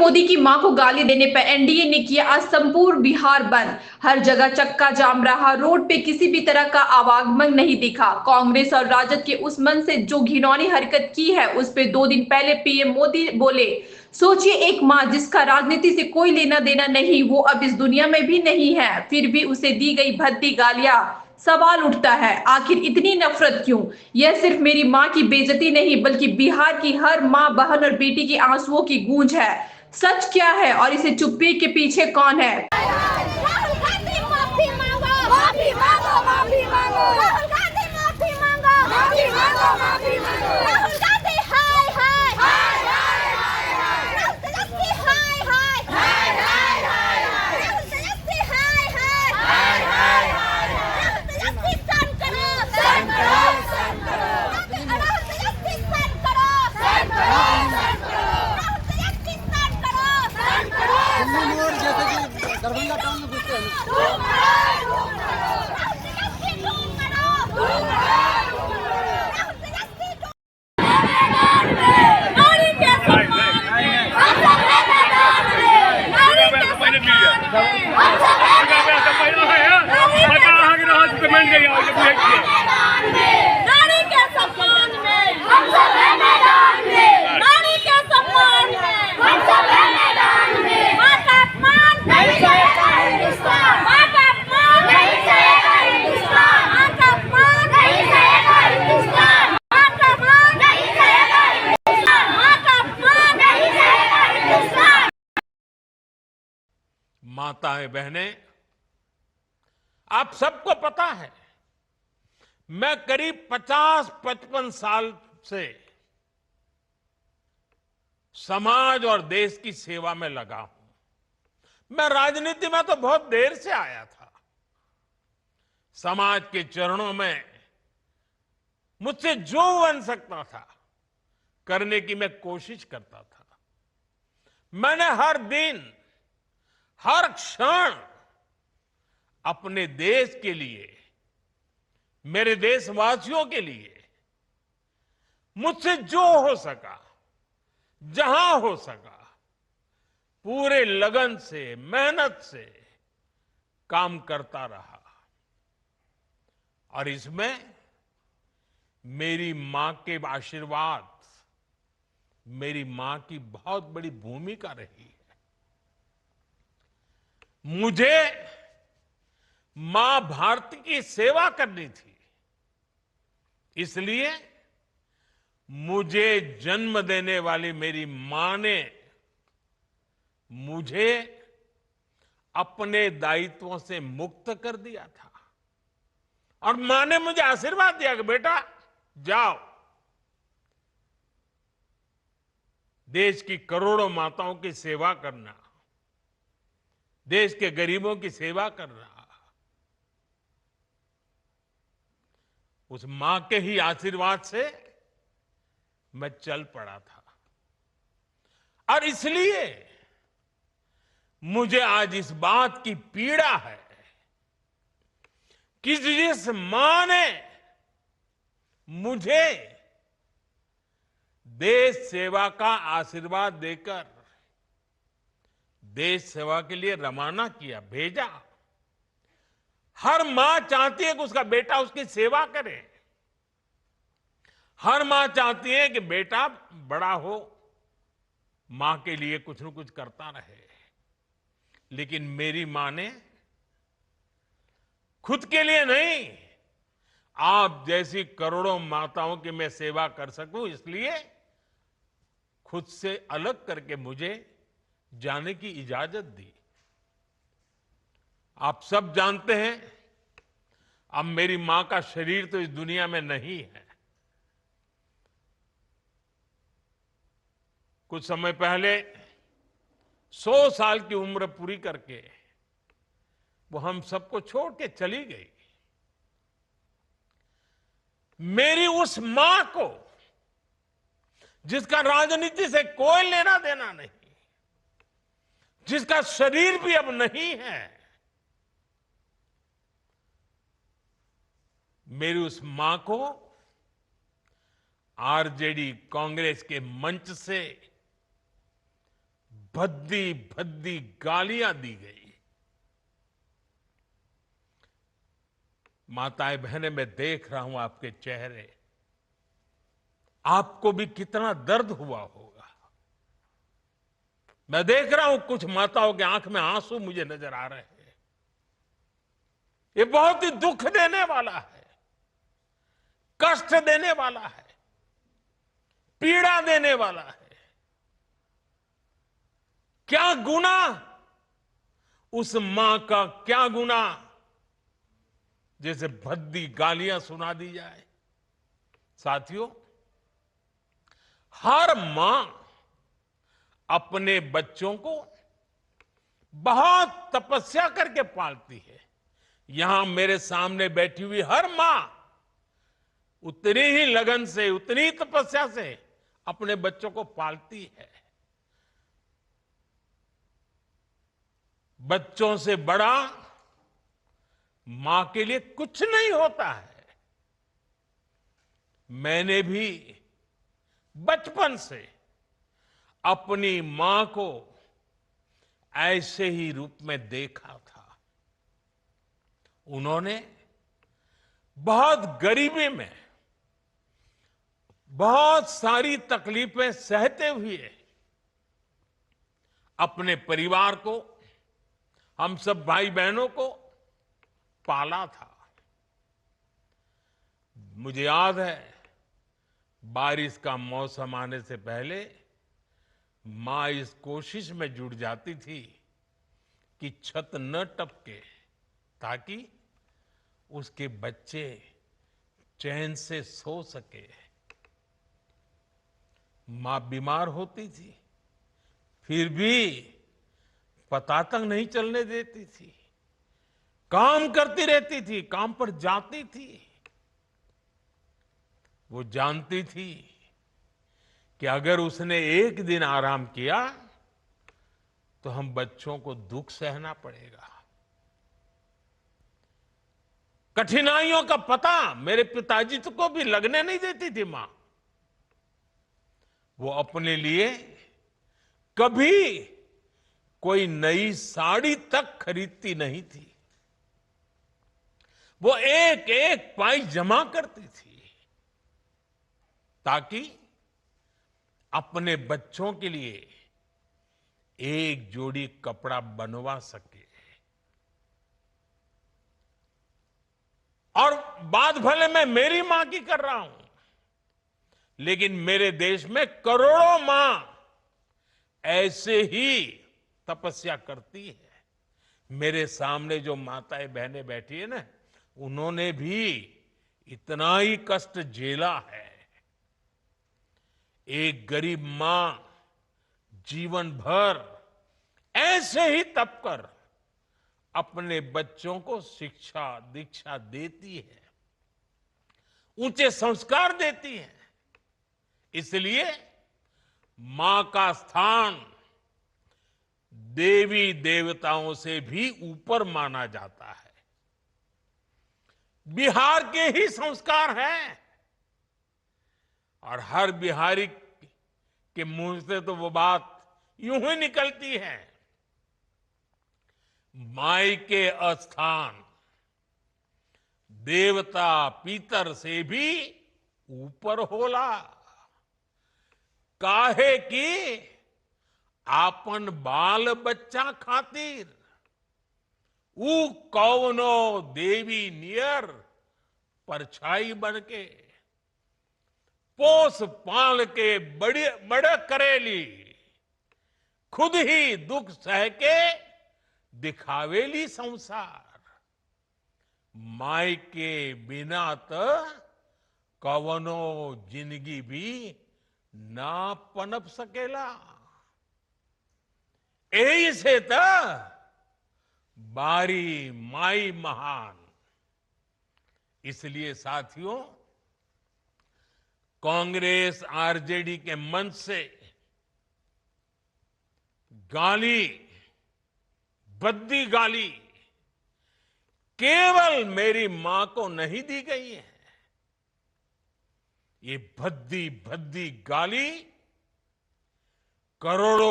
मोदी की मां को गाली देने पर एनडीए ने किया आज संपूर्ण बिहार बंद। हर जगह चक्का जाम रहा, रोड पे किसी भी तरह का आवागमन नहीं दिखा। कांग्रेस और राजद के उस मन से जो घिनौनी हरकत की है उस पे 2 दिन पहले पीएम मोदी बोले। सोचिए, एक मां जिसका राजनीति से कोई लेना देना नहीं, वो अब इस दुनिया में भी नहीं है, फिर भी उसे दी गई भद्दी गालियां। सवाल उठता है, आखिर इतनी नफरत क्यों? यह सिर्फ मेरी मां की बेइज्जती नहीं बल्कि बिहार की हर मां, बहन और बेटी की आंसुओं की गूंज है। सच क्या है और इसे चुप्पी के पीछे कौन है? राहुल गांधी माफी मांगो, माफी मांगो, माफी मांगो। राहुल गांधी माफी मांगो, माफी मांगो, माफी मांगो। राहुल गांधी हाय हाय हाय हाय हाय। राहुल तेजस्वी हाय हाय हाय हाय हाय। राहुल तेजस्वी हाय हाय हाय हाय हाय। राहुल तेजस्वी सन करो, सन करो, सन करो। राहुल तेजस्वी सन करो, सन करो, सन करो। राहुल तेजस्वी सन करो, सन करो। दिल्ली मोड़ जैसे कि दरभंगा टाउन में घुसते हैं। माताएं बहनें, आप सबको पता है मैं करीब 50-55 साल से समाज और देश की सेवा में लगा हूं। मैं राजनीति में तो बहुत देर से आया था। समाज के चरणों में मुझसे जो बन सकता था करने की मैं कोशिश करता था। मैंने हर दिन, हर क्षण अपने देश के लिए, मेरे देशवासियों के लिए मुझसे जो हो सका, जहां हो सका, पूरे लगन से, मेहनत से काम करता रहा। और इसमें मेरी मां के आशीर्वाद, मेरी मां की बहुत बड़ी भूमिका रही है। मुझे मां भारती की सेवा करनी थी, इसलिए मुझे जन्म देने वाली मेरी मां ने मुझे अपने दायित्वों से मुक्त कर दिया था। और मां ने मुझे आशीर्वाद दिया कि बेटा जाओ, देश की करोड़ों माताओं की सेवा करना, देश के गरीबों की सेवा करना। उस मां के ही आशीर्वाद से मैं चल पड़ा था। और इसलिए मुझे आज इस बात की पीड़ा है कि जिस मां ने मुझे देश सेवा का आशीर्वाद देकर देश सेवा के लिए रवाना किया, भेजा। हर मां चाहती है कि उसका बेटा उसकी सेवा करे। हर मां चाहती है कि बेटा बड़ा हो, मां के लिए कुछ न कुछ करता रहे। लेकिन मेरी मां ने खुद के लिए नहीं, आप जैसी करोड़ों माताओं की मैं सेवा कर सकूं, इसलिए खुद से अलग करके मुझे जाने की इजाजत दी। आप सब जानते हैं, अब मेरी मां का शरीर तो इस दुनिया में नहीं है। कुछ समय पहले 100 साल की उम्र पूरी करके वो हम सबको छोड़ के चली गई। मेरी उस मां को, जिसका राजनीति से कोई लेना देना नहीं, जिसका शरीर भी अब नहीं है, मेरी उस मां को आरजेडी कांग्रेस के मंच से भद्दी भद्दी गालियां दी गई। माताएं बहनें, मैं देख रहा हूं आपके चेहरे, आपको भी कितना दर्द हुआ होगा। मैं देख रहा हूं कुछ माताओं की आंख में आंसू मुझे नजर आ रहे हैं। ये बहुत ही दुख देने वाला है, कष्ट देने वाला है, पीड़ा देने वाला है। क्या गुनाह उस मां का, क्या गुनाह जैसे भद्दी गालियां सुना दी जाए। साथियों, हर मां अपने बच्चों को बहुत तपस्या करके पालती है। यहां मेरे सामने बैठी हुई हर मां उतनी ही लगन से, उतनी ही तपस्या से अपने बच्चों को पालती है। बच्चों से बड़ा मां के लिए कुछ नहीं होता है। मैंने भी बचपन से अपनी मां को ऐसे ही रूप में देखा था। उन्होंने बहुत गरीबी में बहुत सारी तकलीफें सहते हुए अपने परिवार को, हम सब भाई बहनों को पाला था। मुझे याद है, बारिश का मौसम आने से पहले मां इस कोशिश में जुट जाती थी कि छत न टपके, ताकि उसके बच्चे चैन से सो सके। मां बीमार होती थी, फिर भी पता तक नहीं चलने देती थी, काम करती रहती थी, काम पर जाती थी। वो जानती थी कि अगर उसने एक दिन आराम किया तो हम बच्चों को दुख सहना पड़ेगा। कठिनाइयों का पता मेरे पिताजी को भी लगने नहीं देती थी मां। वो अपने लिए कभी कोई नई साड़ी तक खरीदती नहीं थी। वो एक एक पाई जमा करती थी ताकि अपने बच्चों के लिए एक जोड़ी कपड़ा बनवा सके। और बात भले मैं मेरी मां की कर रहा हूं, लेकिन मेरे देश में करोड़ों मां ऐसे ही तपस्या करती है। मेरे सामने जो माताएं बहनें बैठी है ना, उन्होंने भी इतना ही कष्ट झेला है। एक गरीब मां जीवन भर ऐसे ही तप कर अपने बच्चों को शिक्षा दीक्षा देती है, ऊंचे संस्कार देती है। इसलिए मां का स्थान देवी देवताओं से भी ऊपर माना जाता है। बिहार के ही संस्कार हैं, और हर बिहारी के मुंह से तो वो बात यूं ही निकलती है, माई के स्थान देवता पितर से भी ऊपर होला। काहे कि आपन बाल बच्चा खातिर ऊ कौनो देवी नियर परछाई बन के पोस पाल के बड़े करेली, खुद ही दुख सह के दिखावेली संसार। माई के बिना तो कवनो जिंदगी भी ना पनप सकेला। यही से तो बारी माई महान। इसलिए साथियों, कांग्रेस आरजेडी के मंच से गाली, भद्दी गाली केवल मेरी मां को नहीं दी गई है। ये भद्दी भद्दी गाली करोड़ों